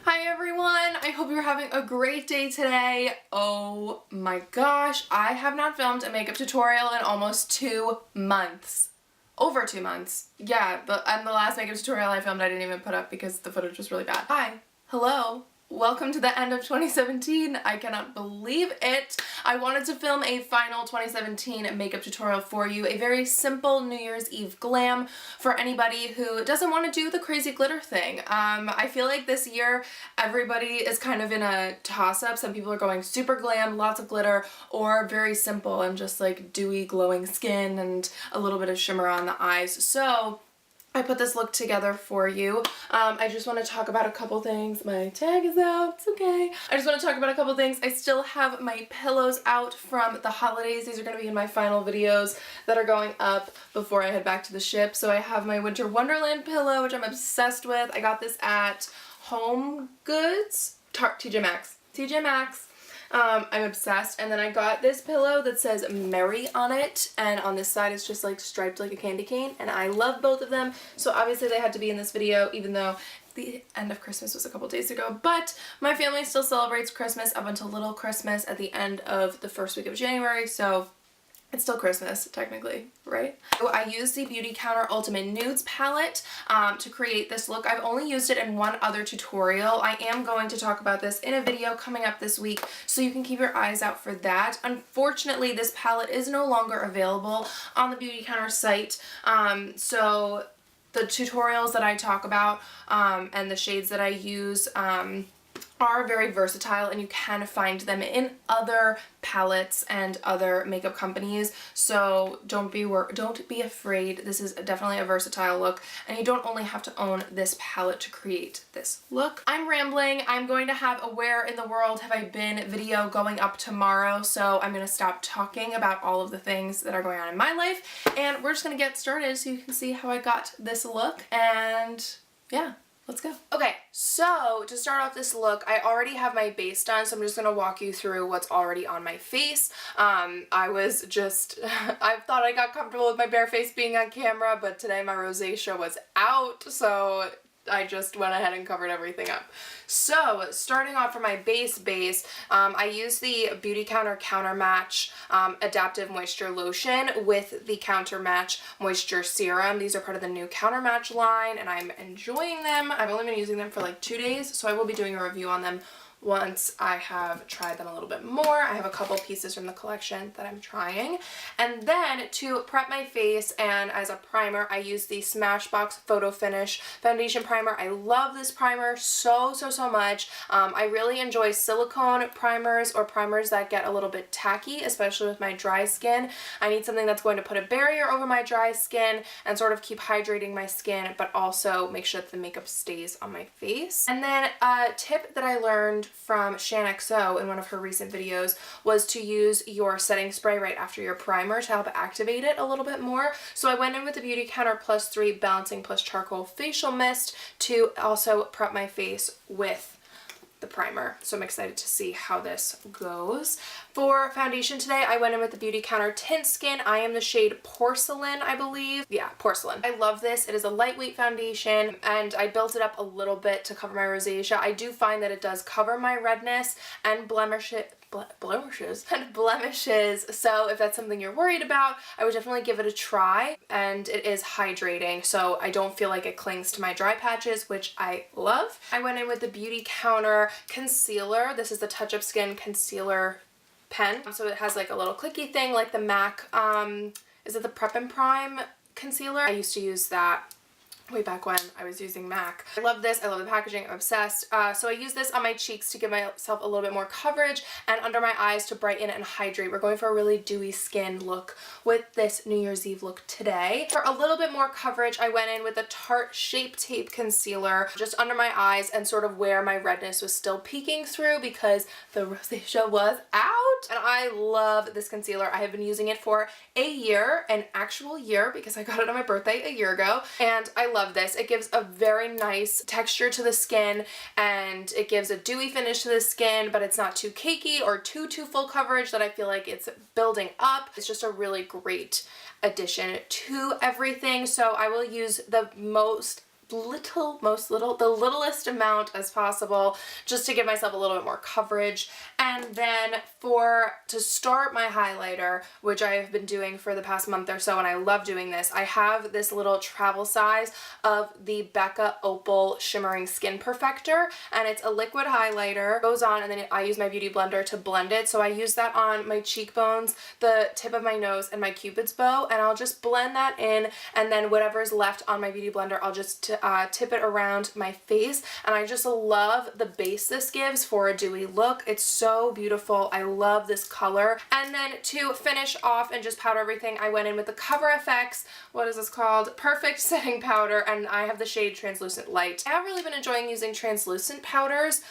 Hi everyone, I hope you're having a great day today. Oh my gosh, I have not filmed a makeup tutorial in almost 2 months. Over 2 months. Yeah, and the last makeup tutorial I filmed I didn't even put up because the footage was really bad. Hi, hello. Welcome to the end of 2017. I cannot believe it. I wanted to film a final 2017 makeup tutorial for you. A very simple New Year's Eve glam for anybody who doesn't want to do the crazy glitter thing. I feel like this year everybody is kind of in a toss-up. Some people are going super glam, lots of glitter, or very simple and just like dewy glowing skin and a little bit of shimmer on the eyes. So I put this look together for you. I just want to talk about a couple things. My tag is out, it's okay. I just want to talk about a couple things. I still have my pillows out from the holidays. These are going to be in my final videos that are going up before I head back to the ship. So I have my Winter Wonderland pillow, which I'm obsessed with. I got this at Home Goods, TJ Maxx. TJ Maxx. I'm obsessed. And then I got this pillow that says Merry on it, and on this side it's just like striped like a candy cane, and I love both of them, so obviously they had to be in this video even though the end of Christmas was a couple days ago. But my family still celebrates Christmas up until Little Christmas at the end of the first week of January, so it's still Christmas, technically, right? So I used the BeautyCounter Ultimate Nudes palette to create this look. I've only used it in one other tutorial. I am going to talk about this in a video coming up this week, so you can keep your eyes out for that. Unfortunately, this palette is no longer available on the BeautyCounter site, so the tutorials that I talk about and the shades that I use are very versatile, and you can find them in other palettes and other makeup companies, so don't be afraid. This is definitely a versatile look, and you don't only have to own this palette to create this look. I'm rambling. I'm going to have a Where in the World Have I Been video going up tomorrow, so I'm going to stop talking about all of the things that are going on in my life, and we're just going to get started so you can see how I got this look, and yeah. Let's go. Okay, so to start off this look, I already have my base done, so I'm just going to walk you through what's already on my face. I thought I got comfortable with my bare face being on camera, but today my rosacea was out, so I just went ahead and covered everything up. So, starting off for my base, I use the BeautyCounter Countermatch Adaptive Moisture Lotion with the Countermatch Moisture Serum. These are part of the new Countermatch line, and I'm enjoying them. I've only been using them for like 2 days, so I will be doing a review on them once I have tried them a little bit more. I have a couple pieces from the collection that I'm trying. And then to prep my face and as a primer, I use the Smashbox Photo Finish Foundation Primer. I love this primer so much. I really enjoy silicone primers or primers that get a little bit tacky, especially with my dry skin. I need something that's going to put a barrier over my dry skin and sort of keep hydrating my skin, but also make sure that the makeup stays on my face. And then a tip that I learned from Shan XO in one of her recent videos was to use your setting spray right after your primer to help activate it a little bit more. So I went in with the BeautyCounter Plus 3 Balancing Plus Charcoal Facial Mist to also prep my face with the primer. So I'm excited to see how this goes. For foundation today, I went in with the BeautyCounter Tint Skin. I am the shade Porcelain, I believe. Yeah, Porcelain. I love this. It is a lightweight foundation, and I built it up a little bit to cover my rosacea. I do find that it does cover my redness and blemishes, so if that's something you're worried about, I would definitely give it a try, and it is hydrating, so I don't feel like it clings to my dry patches, which I love. I went in with the BeautyCounter Concealer. This is the Touchup Skin Concealer pen, so it has like a little clicky thing like the MAC, is it the Prep and Prime concealer? I used to use that way back when I was using MAC. I love this. I love the packaging. I'm obsessed. So I use this on my cheeks to give myself a little bit more coverage, and under my eyes to brighten and hydrate. We're going for a really dewy skin look with this New Year's Eve look today. For a little bit more coverage, I went in with the Tarte Shape Tape Concealer just under my eyes and sort of where my redness was still peeking through because the rosacea was out. And I love this concealer. I have been using it for a year, an actual year, because I got it on my birthday a year ago, and I love this. It gives a very nice texture to the skin, and it gives a dewy finish to the skin, but it's not too cakey or too full coverage that I feel like it's building up. It's just a really great addition to everything. So I will use the most the littlest amount as possible, just to give myself a little bit more coverage. And then to start my highlighter, which I have been doing for the past month or so, and I love doing this, I have this little travel size of the Becca Opal Shimmering Skin Perfector, and it's a liquid highlighter. It goes on, and then I use my beauty blender to blend it. So I use that on my cheekbones, the tip of my nose, and my cupid's bow, and I'll just blend that in, and then whatever's left on my beauty blender, I'll just tip it around my face. And I just love the base this gives for a dewy look. It's so beautiful. I love this color. And then to finish off and just powder everything, I went in with the Cover FX, what is this called? Perfect Setting Powder, and I have the shade Translucent Light. I have really been enjoying using translucent powders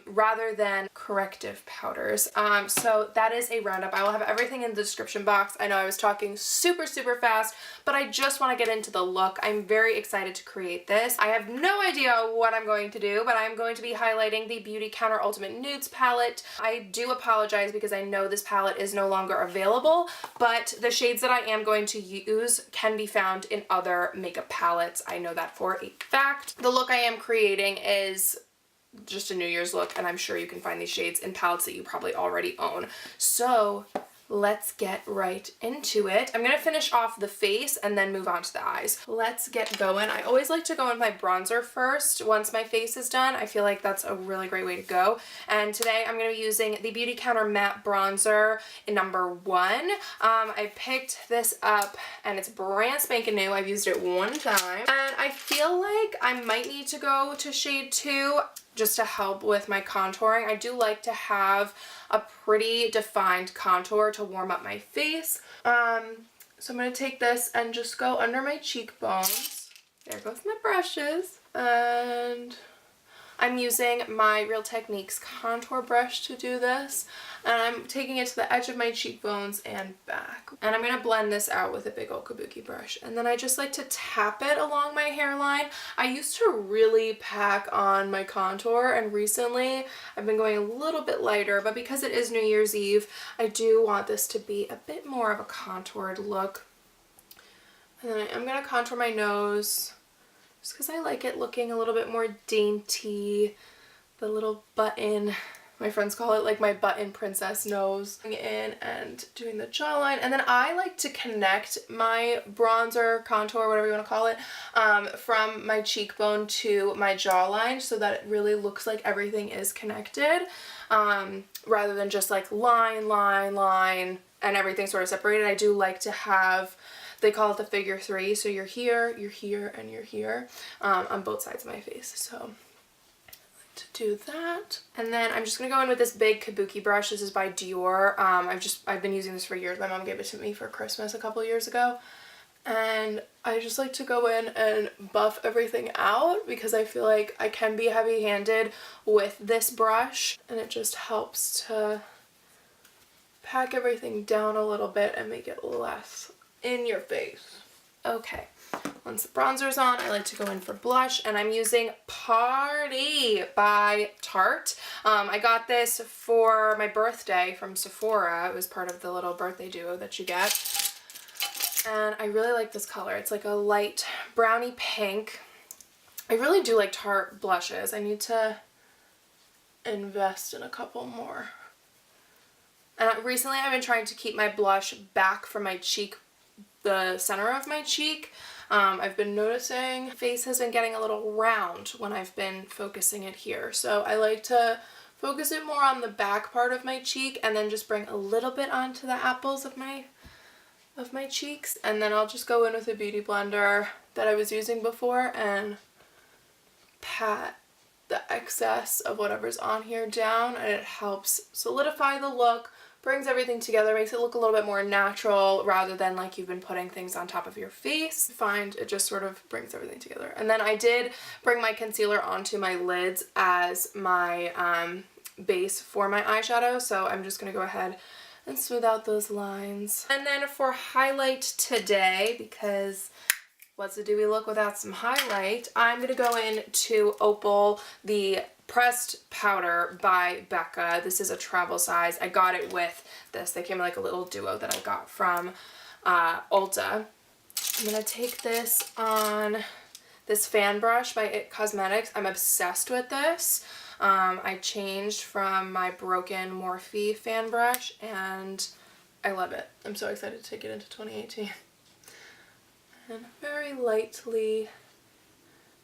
rather than corrective powders. So that is a roundup. I will have everything in the description box. I know I was talking super fast, but I just want to get into the look. I'm very excited to create this. I have no idea what I'm going to do, but I'm going to be highlighting the BeautyCounter Ultimate Nudes palette. I do apologize because I know this palette is no longer available, but the shades that I am going to use can be found in other makeup palettes. I know that for a fact. The look I am creating is just a New Year's look, and I'm sure you can find these shades in palettes that you probably already own. So let's get right into it. I'm going to finish off the face and then move on to the eyes. Let's get going. I always like to go in my bronzer first once my face is done. I feel like that's a really great way to go. And today I'm going to be using the BeautyCounter Matte Bronzer in number 1. I picked this up and it's brand spanking new. I've used it one time and I feel like I might need to go to shade 2 just to help with my contouring. I do like to have a pretty defined contour to warm up my face. So I'm going to take this and just go under my cheekbones. There goes my brushes. And I'm using my Real Techniques contour brush to do this. And I'm taking it to the edge of my cheekbones and back. And I'm going to blend this out with a big old kabuki brush. And then I just like to tap it along my hairline. I used to really pack on my contour, and recently I've been going a little bit lighter, but because it is New Year's Eve, I do want this to be a bit more of a contoured look. And then I'm going to contour my nose just because I like it looking a little bit more dainty. The little button, my friends call it like my button princess nose. In and doing the jawline, and then I like to connect my bronzer, contour, whatever you want to call it, from my cheekbone to my jawline so that it really looks like everything is connected, rather than just like line and everything sort of separated. I do like to have, they call it the figure 3, so you're here, and you're here on both sides of my face. So to do that. And then I'm just going to go in with this big kabuki brush. This is by Dior. I've been using this for years. My mom gave it to me for Christmas a couple years ago. And I just like to go in and buff everything out because I feel like I can be heavy-handed with this brush, and it just helps to pack everything down a little bit and make it less in your face. Okay. Once the bronzer's on, I like to go in for blush, and I'm using Paaarty by Tarte. I got this for my birthday from Sephora. It was part of the little birthday duo that you get. And I really like this color. It's like a light brownie pink. I really do like Tarte blushes. I need to invest in a couple more. And recently I've been trying to keep my blush back from my cheek, the center of my cheek. I've been noticing my face has been getting a little round when I've been focusing it here. So I like to focus it more on the back part of my cheek and then just bring a little bit onto the apples of my cheeks. And then I'll just go in with a beauty blender that I was using before and pat the excess of whatever's on here down, and it helps solidify the look, brings everything together, makes it look a little bit more natural rather than like you've been putting things on top of your face. I find it just sort of brings everything together. And then I did bring my concealer onto my lids as my base for my eyeshadow, so I'm just going to go ahead and smooth out those lines. And then for highlight today, because what's a dewy look without some highlight, I'm going to go into Opal, the pressed powder by Becca. This is a travel size. I got it with this. They came in like a little duo that I got from Ulta. I'm going to take this on this fan brush by It Cosmetics. I'm obsessed with this. I changed from my broken Morphe fan brush and I love it. I'm so excited to take it into 2018. And very lightly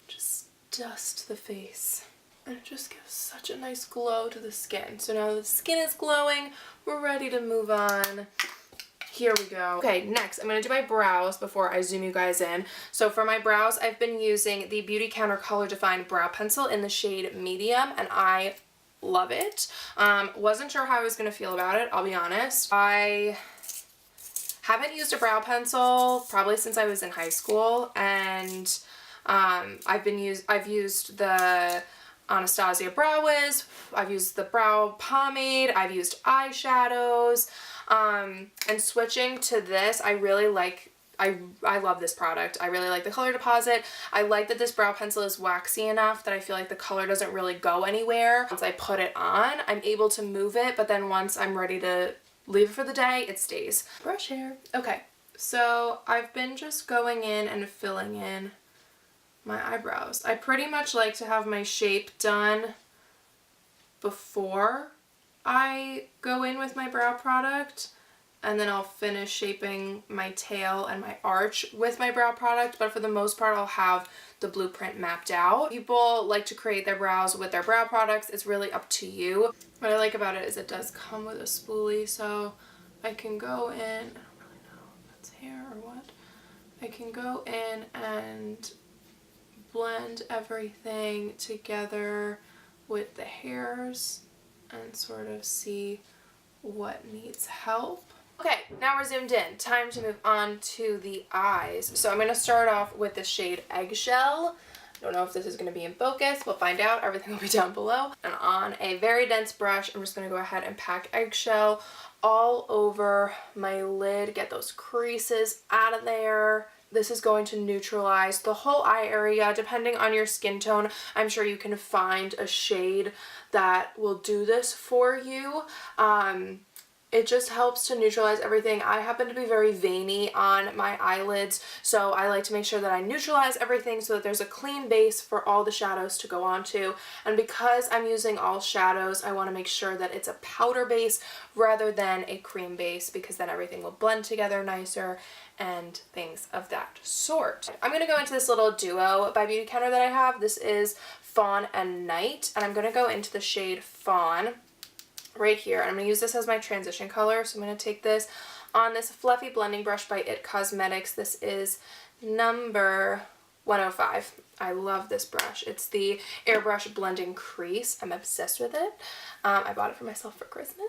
just dust the face. And it just gives such a nice glow to the skin. So now the skin is glowing, we're ready to move on. Here we go. Okay, next I'm going to do my brows before I zoom you guys in. So for my brows, I've been using the BeautyCounter Color Defined Brow Pencil in the shade Medium, and I love it. Wasn't sure how I was going to feel about it, I'll be honest. I haven't used a brow pencil probably since I was in high school, and I've used the Anastasia Brow Wiz, I've used the brow pomade, I've used eyeshadows, and switching to this, I really like, I love this product. I really like the color deposit. I like that this brow pencil is waxy enough that I feel like the color doesn't really go anywhere. Once I put it on, I'm able to move it, but then once I'm ready to leave it for the day, it stays. Brush hair. Okay, so I've been just going in and filling in my eyebrows. I pretty much like to have my shape done before I go in with my brow product, and then I'll finish shaping my tail and my arch with my brow product, but for the most part I'll have the blueprint mapped out. People like to create their brows with their brow products. It's really up to you. What I like about it is it does come with a spoolie, so I can go in, I don't really know if that's hair or what, I can go in and blend everything together with the hairs and sort of see what needs help. Okay, now we're zoomed in. Time to move on to the eyes. So I'm going to start off with the shade Eggshell. Don't know if this is going to be in focus. We'll find out. Everything will be down below. And on a very dense brush, I'm just going to go ahead and pack Eggshell all over my lid. Get those creases out of there. This is going to neutralize the whole eye area. Depending on your skin tone, I'm sure you can find a shade that will do this for you. It just helps to neutralize everything. I happen to be very veiny on my eyelids, so I like to make sure that I neutralize everything so that there's a clean base for all the shadows to go onto. And because I'm using all shadows, I want to make sure that it's a powder base rather than a cream base, because then everything will blend together nicer and things of that sort. I'm going to go into this little duo by BeautyCounter that I have. This is Fawn and Night, and I'm going to go into the shade Fawn right here. And I'm going to use this as my transition color. So I'm going to take this on this fluffy blending brush by It Cosmetics. This is number 105. I love this brush. It's the Airbrush Blending Crease. I'm obsessed with it. I bought it for myself for Christmas.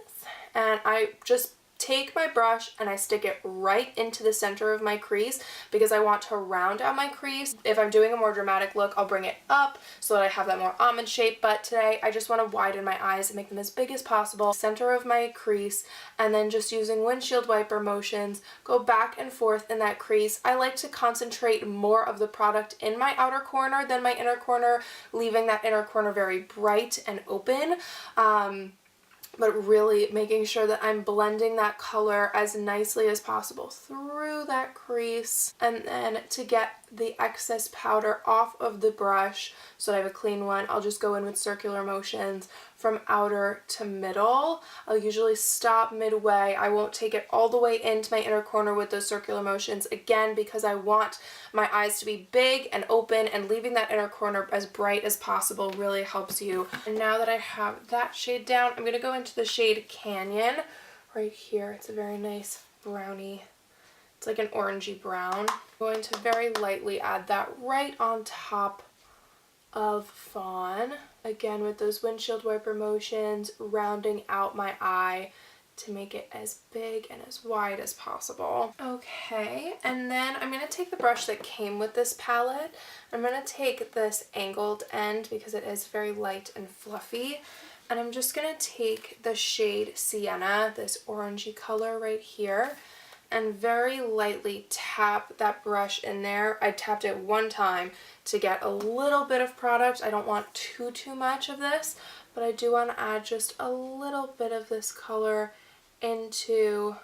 And I just take my brush and I stick it right into the center of my crease because I want to round out my crease. If I'm doing a more dramatic look, I'll bring it up so that I have that more almond shape, but today I just want to widen my eyes and make them as big as possible. Center of my crease, and then just using windshield wiper motions, go back and forth in that crease. I like to concentrate more of the product in my outer corner than my inner corner, leaving that inner corner very bright and open. But really making sure that I'm blending that color as nicely as possible through that crease, and then to get the excess powder off of the brush so that I have a clean one, I'll just go in with circular motions from outer to middle. I'll usually stop midway. I won't take it all the way into my inner corner with those circular motions, again because I want my eyes to be big and open, and leaving that inner corner as bright as possible really helps you. And now that I have that shade down, I'm going to go into the shade Canyon right here. It's a very nice brownie. It's like an orangey brown. I'm going to very lightly add that right on top of Fawn. Again with those windshield wiper motions, rounding out my eye to make it as big and as wide as possible. Okay, and then I'm going to take the brush that came with this palette. I'm going to take this angled end because it is very light and fluffy. And I'm just going to take the shade Sienna, this orangey color right here, and very lightly tap that brush in there. I tapped it one time to get a little bit of product. I don't want too much of this, but I do want to add just a little bit of this color into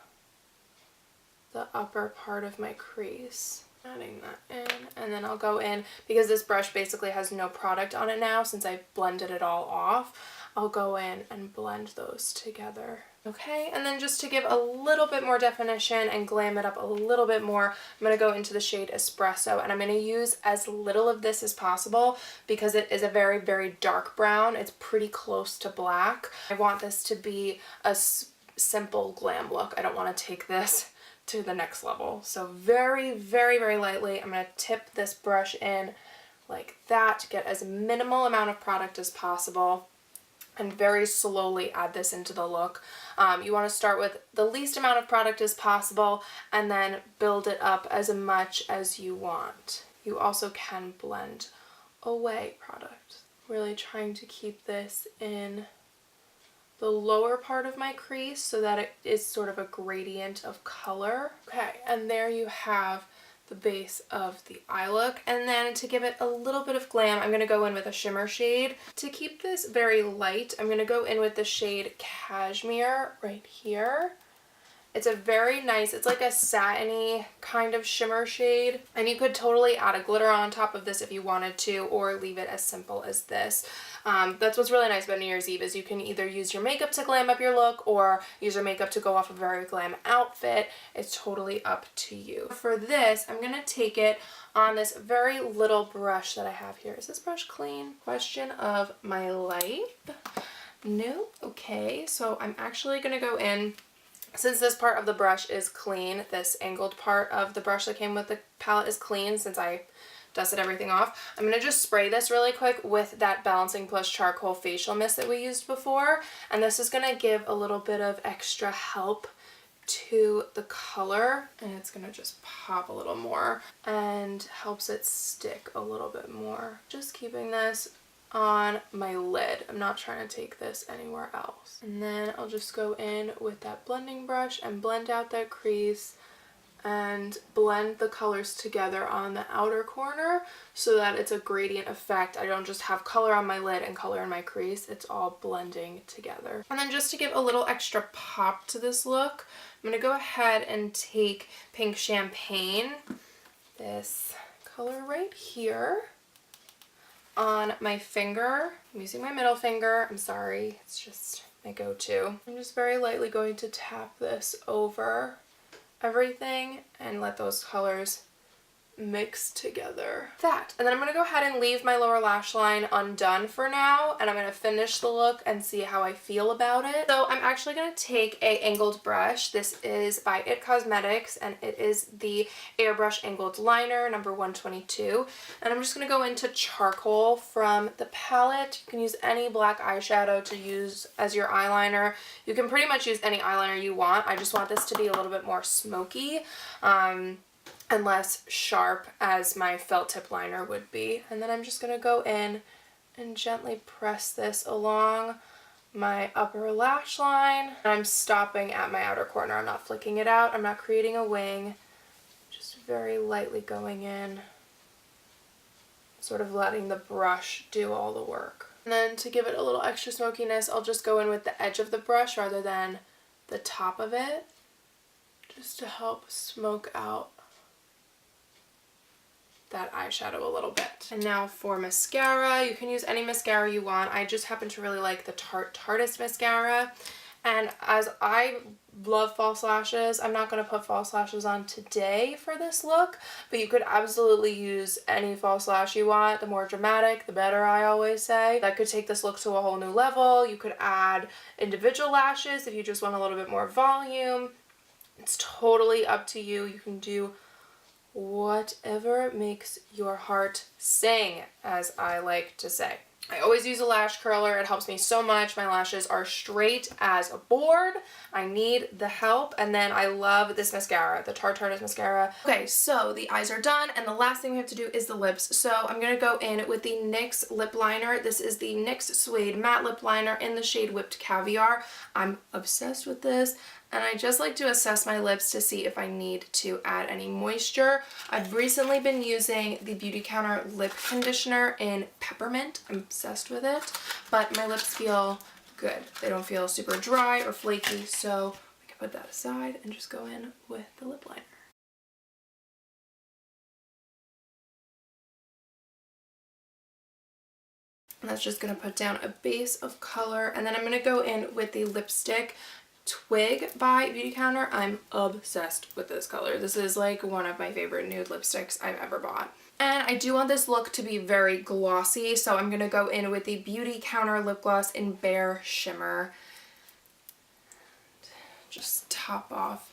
the upper part of my crease. Adding that in, and then I'll go in, because this brush basically has no product on it now since I blended it all off, I'll go in and blend those together. Okay, and then just to give a little bit more definition and glam it up a little bit more, I'm going to go into the shade Espresso, and I'm going to use as little of this as possible because it is a very, very dark brown. It's pretty close to black. I want this to be a simple glam look. I don't want to take this to the next level. So very, very, very lightly, I'm going to tip this brush in like that to get as minimal amount of product as possible, and very slowly add this into the look. You want to start with the least amount of product as possible and then build it up as much as you want. You also can blend away product. Really trying to keep this in the lower part of my crease so that it is sort of a gradient of color. Okay, and there you have the base of the eye look. And then to give it a little bit of glam, I'm going to go in with a shimmer shade. To keep this very light, I'm going to go in with the shade Cashmere right here. It's a very nice, it's like a satiny kind of shimmer shade, and you could totally add a glitter on top of this if you wanted to, or leave it as simple as this. That's what's really nice about New Year's Eve, is you can either use your makeup to glam up your look or use your makeup to go off a very glam outfit. It's totally up to you. For this, I'm going to take it on this very little brush that I have here. Is this brush clean? Question of my life. No? Okay, so I'm actually going to go in. Since this part of the brush is clean, this angled part of the brush that came with the palette is clean since I dusted everything off, I'm going to just spray this really quick with that Balancing Plus Charcoal Facial Mist that we used before. And this is going to give a little bit of extra help to the color, and it's going to just pop a little more and helps it stick a little bit more. Just keeping this on my lid. I'm not trying to take this anywhere else. And then I'll just go in with that blending brush and blend out that crease and blend the colors together on the outer corner so that it's a gradient effect. I don't just have color on my lid and color in my crease. It's all blending together. And then just to give a little extra pop to this look, I'm going to go ahead and take Pink Champagne, this color right here, on my finger. I'm using my middle finger. I'm sorry, it's just my go-to. I'm just very lightly going to tap this over everything and let those colors mix together. That. And then I'm going to go ahead and leave my lower lash line undone for now, and I'm going to finish the look and see how I feel about it. So I'm actually going to take a angled brush. This is by It Cosmetics, and it is the Airbrush Angled Liner number 122. And I'm just going to go into Charcoal from the palette. You can use any black eyeshadow to use as your eyeliner. You can pretty much use any eyeliner you want. I just want this to be a little bit more smoky. And less sharp as my felt tip liner would be. And then I'm just going to go in and gently press this along my upper lash line. I'm stopping at my outer corner. I'm not flicking it out. I'm not creating a wing. Just very lightly going in, sort of letting the brush do all the work. And then to give it a little extra smokiness, I'll just go in with the edge of the brush rather than the top of it, just to help smoke out that eyeshadow a little bit. And now for mascara, you can use any mascara you want. I just happen to really like the Tarte mascara. And as I love false lashes, I'm not going to put false lashes on today for this look, but you could absolutely use any false lash you want. The more dramatic, the better, I always say. That could take this look to a whole new level. You could add individual lashes if you just want a little bit more volume. It's totally up to you. You can do whatever makes your heart sing, as I like to say. I always use a lash curler. It helps me so much. My lashes are straight as a board. I need the help. And then I love this mascara, the Tarte mascara. Okay, so the eyes are done, and the last thing we have to do is the lips. So I'm going to go in with the NYX lip liner. This is the NYX Suede Matte Lip Liner in the shade Whipped Caviar. I'm obsessed with this. And I just like to assess my lips to see if I need to add any moisture. I've recently been using the BeautyCounter lip conditioner in Peppermint. I'm obsessed with it, but my lips feel good. They don't feel super dry or flaky, so we can put that aside and just go in with the lip liner. And that's just going to put down a base of color. And then I'm going to go in with the lipstick Twig by BeautyCounter. I'm obsessed with this color. This is like one of my favorite nude lipsticks I've ever bought. And I do want this look to be very glossy, so I'm going to go in with the BeautyCounter lip gloss in Bare Shimmer. Just top off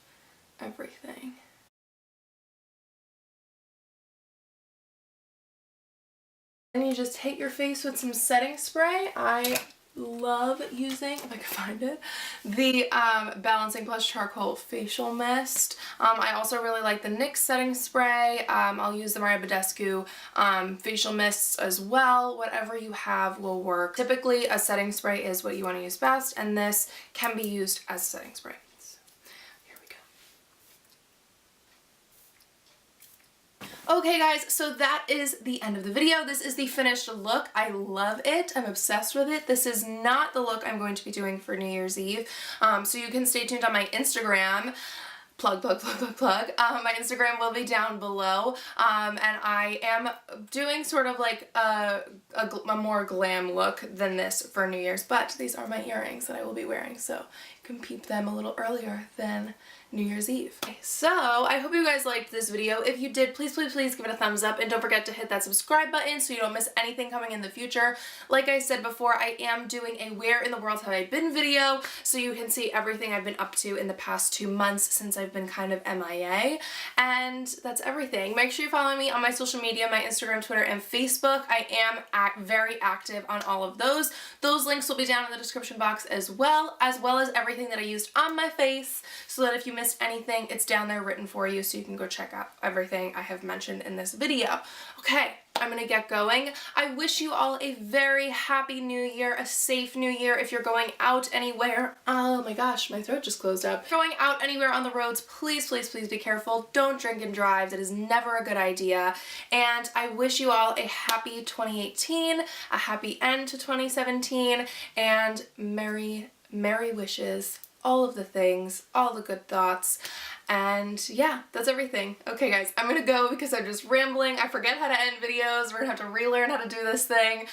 everything. And you just hit your face with some setting spray. I love using, if I can find it, the Balancing Plus Charcoal Facial Mist. I also really like the NYX setting spray. I'll use the Maria Badescu facial mists as well. Whatever you have will work. Typically a setting spray is what you want to use best, and this can be used as a setting spray. Okay guys, so that is the end of the video. This is the finished look. I love it. I'm obsessed with it. This is not the look I'm going to be doing for New Year's Eve. So you can stay tuned on my Instagram. Plug. My Instagram will be down below. And I am doing sort of like a more glam look than this for New Year's, but these are my earrings that I will be wearing, so you can peep them a little earlier than New Year's Eve. Okay, so I hope you guys liked this video. If you did, please give it a thumbs up, and don't forget to hit that subscribe button so you don't miss anything coming in the future. Like I said before, I am doing a Where in the World Have I Been video, so you can see everything I've been up to in the past 2 months since I've been kind of MIA, and that's everything. Make sure you follow me on my social media, my Instagram, Twitter, and Facebook. I am very active on all of those. Those links will be down in the description box as well as everything that I used on my face, so that if you missed anything, it's down there written for you, so you can go check out everything I have mentioned in this video. Okay, I'm gonna get going. I wish you all a very happy new year, a safe new year. If you're going out anywhere, oh my gosh, my throat just closed up. If you're going out anywhere on the roads, please be careful. Don't drink and drive. That is never a good idea. And I wish you all a happy 2018, a happy end to 2017, and merry wishes. All of the things, all the good thoughts, and yeah, that's everything. Okay guys, I'm gonna go because I'm just rambling. I forget how to end videos. We're gonna have to relearn how to do this thing.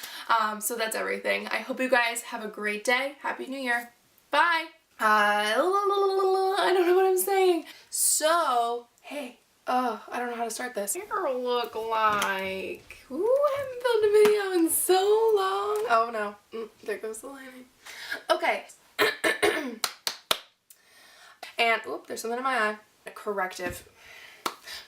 So that's everything. I hope you guys have a great day. Happy New Year. Bye. I don't know what I'm saying. So, hey, I don't know how to start this. Here look like, ooh, I haven't filmed a video in so long. Oh no, there goes the lighting. Okay. And, oop, there's something in my eye. Corrective